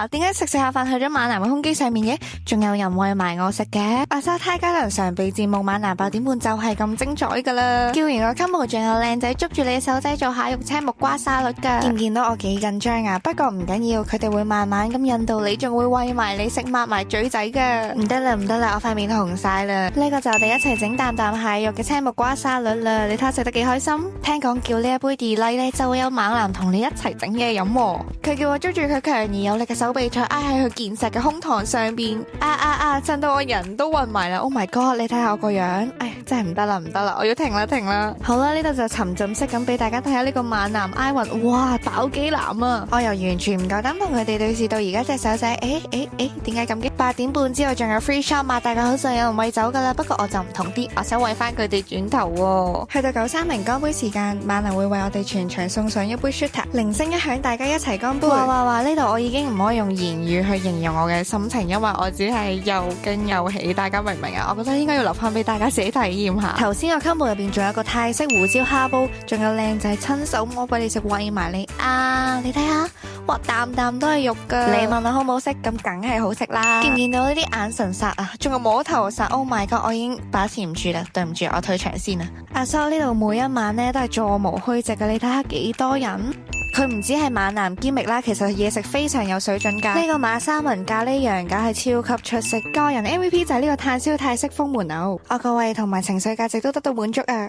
哇，點解食下飯去咗猛男嘅胸肌上面嘅？仲有人餵埋我食嘅？阿沙泰加良常備節目猛男8點半就係咁精彩噶啦！叫完個 combo 仲有靚仔捉住你嘅手仔做下肉青木瓜沙律噶，見唔見到我幾緊張啊？不過唔緊要，佢哋會慢慢咁引導你，仲會餵埋你食，抹埋嘴仔噶。唔得啦唔得啦，我塊面紅晒啦！呢個就我哋一齊整啖啖蟹肉嘅青木瓜沙律啦，你睇下食得幾開心？聽講叫呢一杯 delight 咧，就會有猛男同你一齊整嘢飲。佢叫我捉住佢強而有力嘅手臂，再挨喺佢健碩嘅胸膛上邊，震到我人都暈埋啦 ！Oh my god， 你睇下我個樣，哎，真係唔得啦唔得啦，我要停啦！好啦，呢度就沉浸式咁俾大家睇下呢個猛男挨暈，哇，飽幾男啊！我由完全唔夠膽同佢哋對視到而家隻手仔，點解咁激？8點半之後仲有 free shop 擘大個口就有人餵走噶啦，不過我就唔同啲，我想餵翻佢哋轉頭喎。去到93名乾杯時間，猛男會為我哋全場送上一杯 shooter， 鈴聲一響，大家一齊乾杯。哇！呢度我已經唔可以用言語去形容我嘅心情，因為我只係又驚又喜，大家明唔明啊？我覺得應該要留翻俾大家自己體驗下。頭先個 combo 入邊仲有個泰式胡椒蝦煲，仲有靚仔親手摸俾你食，餵埋你啊！你睇下，哇，啖啖都係肉噶。你問我好唔好食，咁梗係好食啦。見唔見到呢啲眼神殺啊？仲有摸頭殺 ，Oh my god！我已經把持唔住啦，對唔住，我退場先啦。阿蘇呢度每一晚呢都係座無虛席嘅，你睇下幾多人。佢唔止係猛男兼力啦，其實嘢食非常有水準噶。呢個馬三文咖喱羊架係超級出色，個人 MVP 就係呢個炭燒泰式風門牛，我個胃同埋情緒價值都得到滿足啊！